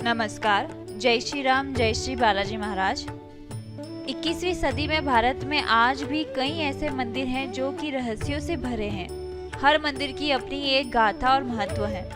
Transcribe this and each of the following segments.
नमस्कार। जय श्री राम, जय श्री बालाजी महाराज। 21वीं सदी में भारत में आज भी कई ऐसे मंदिर हैं जो कि रहस्यों से भरे हैं। हर मंदिर की अपनी एक गाथा और महत्व है।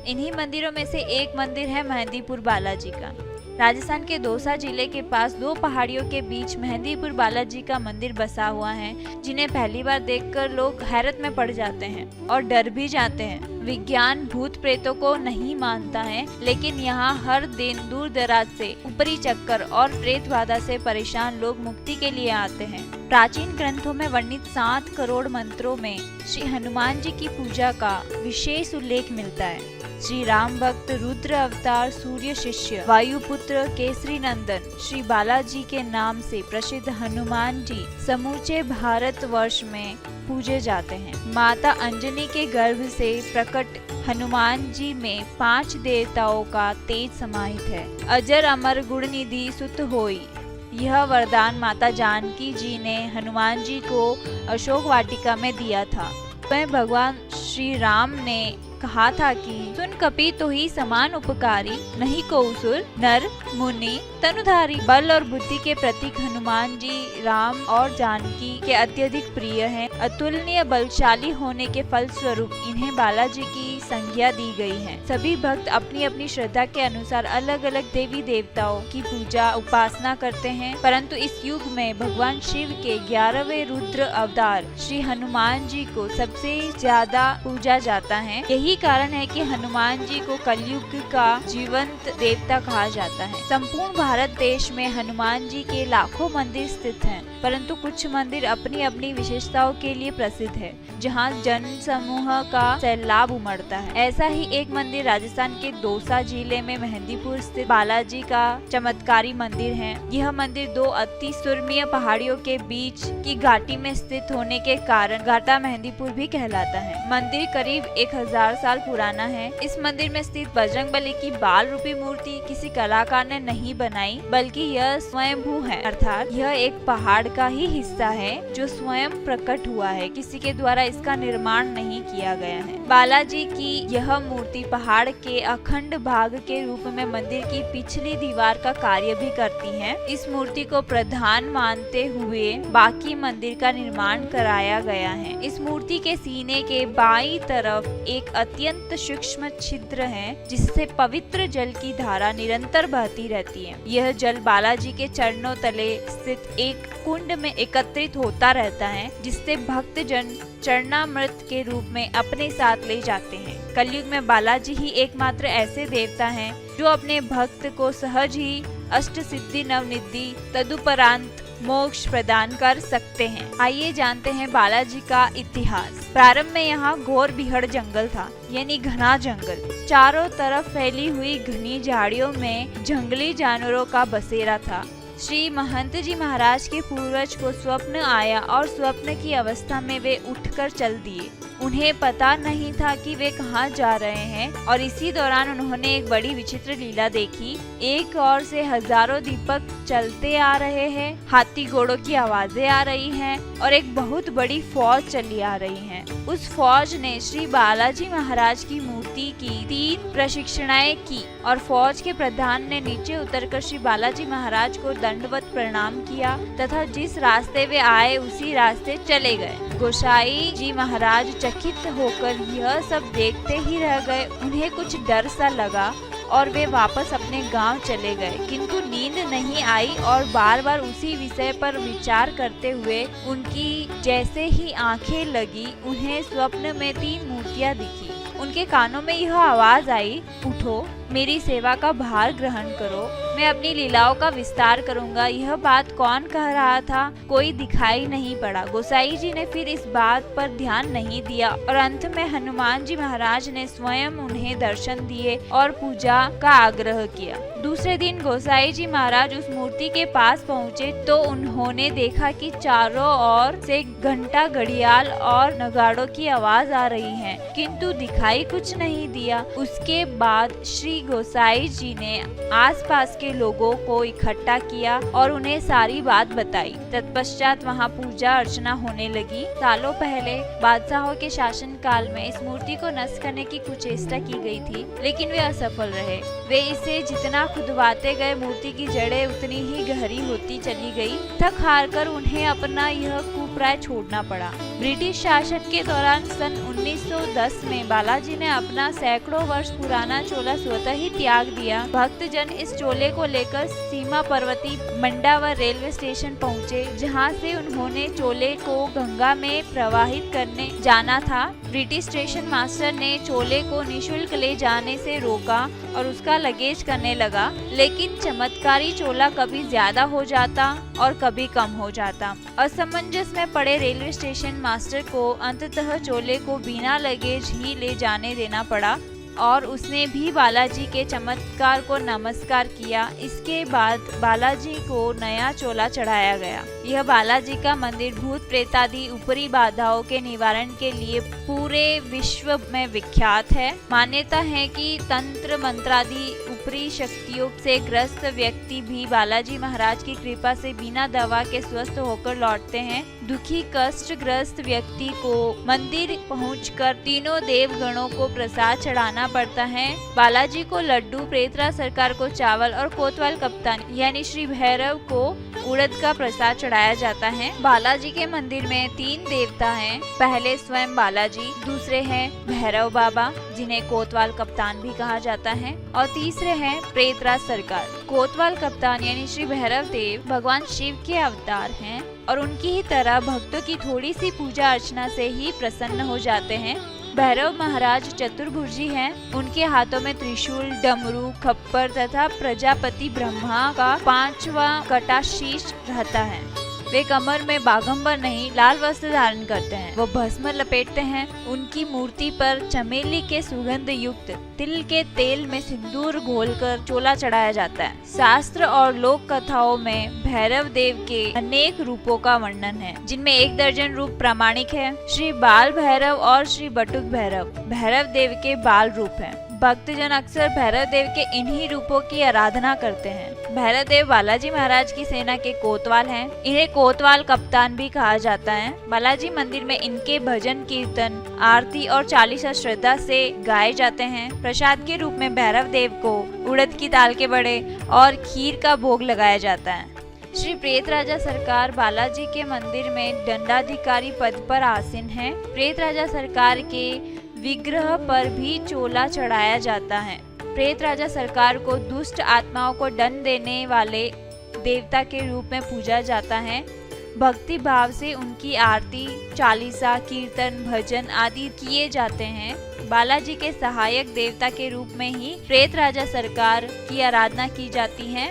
इन्हीं मंदिरों में से एक मंदिर है मेहंदीपुर बालाजी का। राजस्थान के दौसा जिले के पास दो पहाड़ियों के बीच मेहंदीपुर बालाजी का मंदिर बसा हुआ है, जिन्हें पहली बार देखकर लोग हैरत में पड़ जाते हैं और डर भी जाते हैं। विज्ञान भूत प्रेतों को नहीं मानता है, लेकिन यहाँ हर दिन दूर दराज से ऊपरी चक्कर और प्रेत बाधा से परेशान लोग मुक्ति के लिए आते हैं। प्राचीन ग्रंथों में वर्णित 7 करोड़ मंत्रों में श्री हनुमान जी की पूजा का विशेष उल्लेख मिलता है। श्री राम भक्त, रुद्र अवतार, सूर्य शिष्य, वायुपुत्र, केसरी नंदन, श्री बालाजी के नाम से प्रसिद्ध हनुमान जी समूचे भारत वर्ष में पूजे जाते हैं। माता अंजनी के गर्भ से प्रकट हनुमान जी में 5 देवताओं का तेज समाहित है। अजर अमर गुण निधि सुत होई, यह वरदान माता जानकी जी ने हनुमान जी को अशोक वाटिका में दिया था। वह भगवान श्री राम ने कहा था कि सुन कपि तो ही समान उपकारी, नहीं को सुर नर मुनि तनुधारी। बल और बुद्धि के प्रतीक हनुमान जी राम और जानकी के अत्यधिक प्रिय हैं। अतुलनीय बलशाली होने के फल स्वरूप इन्हें बालाजी की संज्ञा दी गई है। सभी भक्त अपनी अपनी श्रद्धा के अनुसार अलग अलग देवी देवताओं की पूजा उपासना करते हैं, परंतु इस युग में भगवान शिव के 11वें रुद्र अवतार श्री हनुमान जी को सबसे ज्यादा पूजा जाता है। यही कारण है कि हनुमान जी को कलयुग का जीवंत देवता कहा जाता है। संपूर्ण भारत देश में हनुमान जी के लाखों मंदिर स्थित हैं, परंतु कुछ मंदिर अपनी अपनी विशेषताओं के लिए प्रसिद्ध है, जहां जन समूह का सैलाब उमड़ता है। ऐसा ही एक मंदिर राजस्थान के दौसा जिले में मेहंदीपुर स्थित बालाजी का चमत्कारी मंदिर है। यह मंदिर 2 अति सुरम्य पहाड़ियों के बीच की घाटी में स्थित होने के कारण घाटा मेहंदीपुर भी कहलाता है। मंदिर करीब 1000 साल पुराना है। इस मंदिर में स्थित बजरंगबली की बाल रूपी मूर्ति किसी कलाकार ने नहीं बनाई, बल्कि यह स्वयंभू है, अर्थात यह एक पहाड़ का ही हिस्सा है जो स्वयं प्रकट हुआ है। किसी के द्वारा इसका निर्माण नहीं किया गया है। बालाजी की यह मूर्ति पहाड़ के अखंड भाग के रूप में मंदिर की पिछली दीवार का कार्य भी करती है। इस मूर्ति को प्रधान मानते हुए बाकी मंदिर का निर्माण कराया गया है। इस मूर्ति के सीने के बाईं तरफ एक अत्यंत सूक्ष्म छिद्र है, जिससे पवित्र जल की धारा निरंतर बहती रहती है। यह जल बालाजी के चरणों तले स्थित एक कुंड में एकत्रित होता रहता है, जिससे भक्त जन चरणामृत के रूप में अपने साथ ले जाते हैं। कलयुग में बालाजी ही एकमात्र ऐसे देवता हैं जो अपने भक्त को सहज ही अष्ट सिद्धि नवनिधि तदुपरांत मोक्ष प्रदान कर सकते हैं। आइए जानते हैं बालाजी का इतिहास। प्रारंभ में यहाँ घोर बिहड़ जंगल था, यानी घना जंगल। चारों तरफ फैली हुई घनी झाड़ियों में जंगली जानवरों का बसेरा था। श्री महंत जी महाराज के पूर्वज को स्वप्न आया और स्वप्न की अवस्था में वे उठकर चल दिए। उन्हें पता नहीं था कि वे कहाँ जा रहे हैं, और इसी दौरान उन्होंने एक बड़ी विचित्र लीला देखी। एक ओर से हजारों दीपक चलते आ रहे हैं, हाथी घोड़ों की आवाजें आ रही हैं और एक बहुत बड़ी फौज चली आ रही है। उस फौज ने श्री बालाजी महाराज की मूर्ति की 3 प्रशिक्षणाएं की और फौज के प्रधान ने नीचे उतरकर श्री बालाजी महाराज को दंडवत प्रणाम किया तथा जिस रास्ते वे आए उसी रास्ते चले गए। गोसाई जी महाराज चकित होकर यह सब देखते ही रह गए। उन्हें कुछ डर सा लगा और वे वापस अपने गांव चले गए, किंतु नींद नहीं आई और बार बार उसी विषय पर विचार करते हुए उनकी जैसे ही आंखें लगी, उन्हें स्वप्न में 3 मूर्तियां दिखी। उनके कानों में यह आवाज आई, उठो, मेरी सेवा का भार ग्रहण करो, मैं अपनी लीलाओं का विस्तार करूंगा। यह बात कौन कह रहा था? कोई दिखाई नहीं पड़ा। गोसाई जी ने फिर इस बात पर ध्यान नहीं दिया और अंत में हनुमान जी महाराज ने स्वयं उन्हें दर्शन दिए और पूजा का आग्रह किया। दूसरे दिन गोसाई जी महाराज उस मूर्ति के पास पहुँचे तो उन्होंने देखा कि चारों ओर से घंटा, घड़ियाल और नगाड़ों की आवाज आ रही है, किंतु दिखाई कुछ नहीं दिया। उसके बाद श्री श्री गोसाई जी ने आसपास के लोगों को इकट्ठा किया और उन्हें सारी बात बताई। तत्पश्चात वहाँ पूजा अर्चना होने लगी। सालों पहले बादशाहों के शासन काल में इस मूर्ति को नष्ट करने की कुचेष्टा की गई थी, लेकिन वे असफल रहे। वे इसे जितना खुदवाते गए, मूर्ति की जड़ें उतनी ही गहरी होती चली गई। थक हार कर उन्हें अपना यह कुप्राय छोड़ना पड़ा। ब्रिटिश शासन के दौरान सन 1910 में बालाजी ने अपना सैकड़ों वर्ष पुराना चोला स्वतः ही त्याग दिया। भक्तजन इस चोले को लेकर सीमा पर्वती मंडावर रेलवे स्टेशन पहुँचे, जहाँ से उन्होंने चोले को गंगा में प्रवाहित करने जाना था। ब्रिटिश स्टेशन मास्टर ने चोले को निशुल्क ले जाने से रोका और उसका लगेज करने लगा, लेकिन चमत्कारी चोला कभी ज्यादा हो जाता और कभी कम हो जाता। असमंजस में पड़े रेलवे स्टेशन मास्टर को अंततः चोले को बिना लगेज ही ले जाने देना पड़ा और उसने भी बालाजी के चमत्कार को नमस्कार किया। इसके बाद बालाजी को नया चोला चढ़ाया गया। यह बालाजी का मंदिर भूत प्रेत आदि ऊपरी बाधाओं के निवारण के लिए पूरे विश्व में विख्यात है। मान्यता है कि तंत्र मंत्रादि ऊपरी शक्तियों से ग्रस्त व्यक्ति भी बालाजी महाराज की कृपा से बिना दवा के स्वस्थ होकर लौटते हैं। दुखी कष्ट ग्रस्त व्यक्ति को मंदिर पहुंचकर तीनों देव गणों को प्रसाद चढ़ाना पड़ता है। बालाजी को लड्डू, प्रेतराज सरकार को चावल और कोतवाल कप्तान यानी श्री भैरव को उड़द का प्रसाद चढ़ाया जाता है। बालाजी के मंदिर में 3 देवता हैं। पहले स्वयं बालाजी, दूसरे हैं भैरव बाबा जिन्हें कोतवाल कप्तान भी कहा जाता है, और तीसरे हैं प्रेतराज सरकार। कोतवाल कप्तान यानी श्री भैरव देव भगवान शिव के अवतार हैं और उनकी ही तरह भक्तों की थोड़ी सी पूजा अर्चना से ही प्रसन्न हो जाते हैं। भैरव महाराज चतुर्भुजी हैं। उनके हाथों में त्रिशूल, डमरू, खप्पर तथा प्रजापति ब्रह्मा का 5वां कटाशीष रहता है। वे कमर में बाघंबर नहीं लाल वस्त्र धारण करते हैं। वो भस्म लपेटते हैं। उनकी मूर्ति पर चमेली के सुगंध युक्त तिल के तेल में सिंदूर घोलकर चोला चढ़ाया जाता है। शास्त्र और लोक कथाओं में भैरव देव के अनेक रूपों का वर्णन है, जिनमें 1 दर्जन रूप प्रामाणिक है। श्री बाल भैरव और श्री बटुक भैरव भैरव देव के बाल रूप हैं। भक्तजन अक्सर भैरव देव के इन्हीं रूपों की आराधना करते हैं। भैरव देव बालाजी महाराज की सेना के कोतवाल हैं। इन्हें कोतवाल कप्तान भी कहा जाता है। बालाजी मंदिर में इनके भजन, कीर्तन, आरती और चालीसा श्रद्धा से गाए जाते हैं। प्रसाद के रूप में भैरव देव को उड़द की दाल के बड़े और खीर का भोग लगाया जाता है। श्री प्रेत राजा सरकार बालाजी के मंदिर में दंडाधिकारी पद पर आसीन है। प्रेत राजा सरकार के विग्रह पर भी चोला चढ़ाया जाता है। प्रेत राजा सरकार को दुष्ट आत्माओं को दंड देने वाले देवता के रूप में पूजा जाता है। भक्ति भाव से उनकी आरती, चालीसा, कीर्तन, भजन आदि किए जाते हैं। बालाजी के सहायक देवता के रूप में ही प्रेत राजा सरकार की आराधना की जाती है।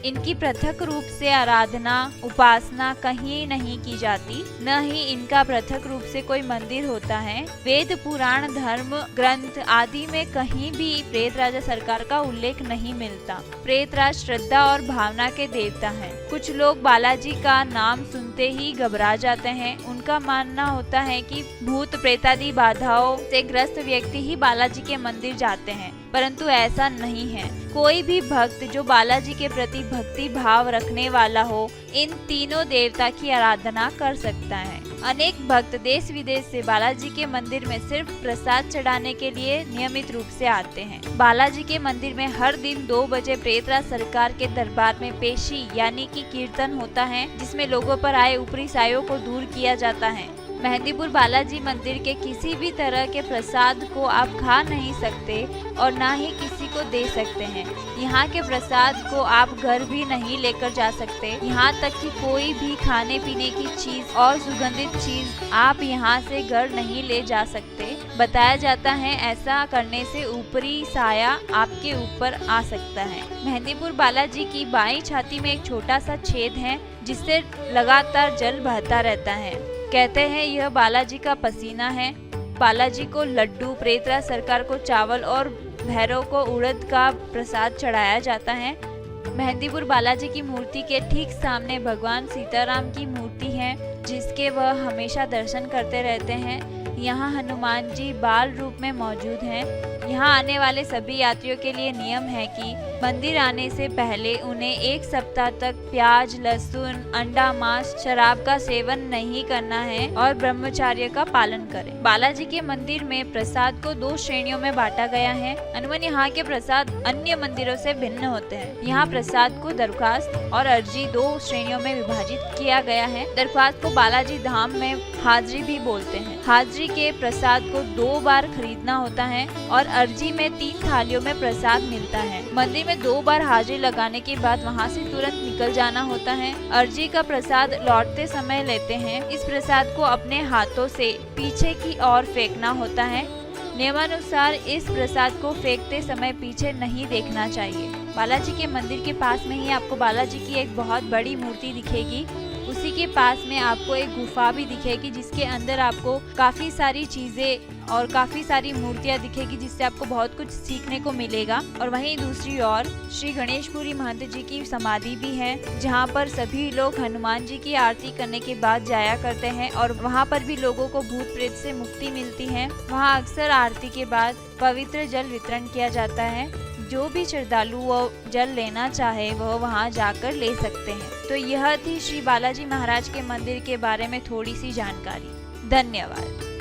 इनकी पृथक रूप से आराधना, उपासना कहीं नहीं की जाती, न ही इनका पृथक रूप से कोई मंदिर होता है। वेद, पुराण, धर्म ग्रंथ आदि में कहीं भी प्रेत राजा सरकार का उल्लेख नहीं मिलता। प्रेतराज श्रद्धा और भावना के देवता हैं। कुछ लोग बालाजी का नाम सुनते ही घबरा जाते हैं। उनका मानना होता है कि भूत प्रेतादि बाधाओं से ग्रस्त व्यक्ति ही बालाजी के मंदिर जाते हैं, परंतु ऐसा नहीं है। कोई भी भक्त जो बालाजी के प्रति भक्ति भाव रखने वाला हो, इन तीनों देवता की आराधना कर सकता है। अनेक भक्त देश विदेश से बालाजी के मंदिर में सिर्फ प्रसाद चढ़ाने के लिए नियमित रूप से आते हैं। बालाजी के मंदिर में हर दिन 2 बजे प्रेतराज सरकार के दरबार में पेशी यानी कि कीर्तन होता है, जिसमें लोगों पर आए ऊपरी सायों को दूर किया जाता है। मेहंदीपुर बालाजी मंदिर के किसी भी तरह के प्रसाद को आप खा नहीं सकते और ना ही किसी को दे सकते हैं। यहाँ के प्रसाद को आप घर भी नहीं लेकर जा सकते। यहाँ तक कि कोई भी खाने पीने की चीज और सुगंधित चीज आप यहाँ से घर नहीं ले जा सकते। बताया जाता है ऐसा करने से ऊपरी साया आपके ऊपर आ सकता है। मेहंदीपुर बालाजी की बाईं छाती में एक छोटा सा छेद है, जिससे लगातार जल बहता रहता है। कहते हैं यह बालाजी का पसीना है। बालाजी को लड्डू, प्रेतराज सरकार को चावल और भैरव को उड़द का प्रसाद चढ़ाया जाता है। मेहंदीपुर बालाजी की मूर्ति के ठीक सामने भगवान सीताराम की मूर्ति है, जिसके वह हमेशा दर्शन करते रहते हैं। यहाँ हनुमान जी बाल रूप में मौजूद हैं। यहाँ आने वाले सभी यात्रियों के लिए नियम है कि मंदिर आने से पहले उन्हें 1 सप्ताह तक प्याज, लहसुन, अंडा, मांस, शराब का सेवन नहीं करना है और ब्रह्मचर्य का पालन करें। बालाजी के मंदिर में प्रसाद को 2 श्रेणियों में बांटा गया है। अनमन यहाँ के प्रसाद अन्य मंदिरों से भिन्न होते हैं। यहाँ प्रसाद को दरख्वास्त और अर्जी 2 श्रेणियों में विभाजित किया गया है। दरख्वास्त को बालाजी धाम में हाजिरी भी बोलते हैं। हाजिरी के प्रसाद को 2 बार खरीदना होता है और अर्जी में 3 थालियों में प्रसाद मिलता है। मंदिर में 2 बार हाजिरी लगाने के बाद वहाँ से तुरंत निकल जाना होता है। अर्जी का प्रसाद लौटते समय लेते हैं। इस प्रसाद को अपने हाथों से पीछे की ओर फेंकना होता है। नियमानुसार इस प्रसाद को फेंकते समय पीछे नहीं देखना चाहिए। बालाजी के मंदिर के पास में ही आपको बालाजी की एक बहुत बड़ी मूर्ति दिखेगी। उसी के पास में आपको एक गुफा भी दिखेगी जिसके अंदर आपको काफी सारी चीजें और काफी सारी मूर्तियां दिखेगी, जिससे आपको बहुत कुछ सीखने को मिलेगा। और वहीं दूसरी ओर श्री गणेशपुरी महंत जी की समाधि भी है, जहां पर सभी लोग हनुमान जी की आरती करने के बाद जाया करते हैं और वहां पर भी लोगों को भूत प्रेत से मुक्ति मिलती है। वहां अक्सर आरती के बाद पवित्र जल वितरण किया जाता है। जो भी श्रद्धालु वो जल लेना चाहे वह वहां जाकर ले सकते हैं। तो यह थी श्री बालाजी महाराज के मंदिर के बारे में थोड़ी सी जानकारी। धन्यवाद।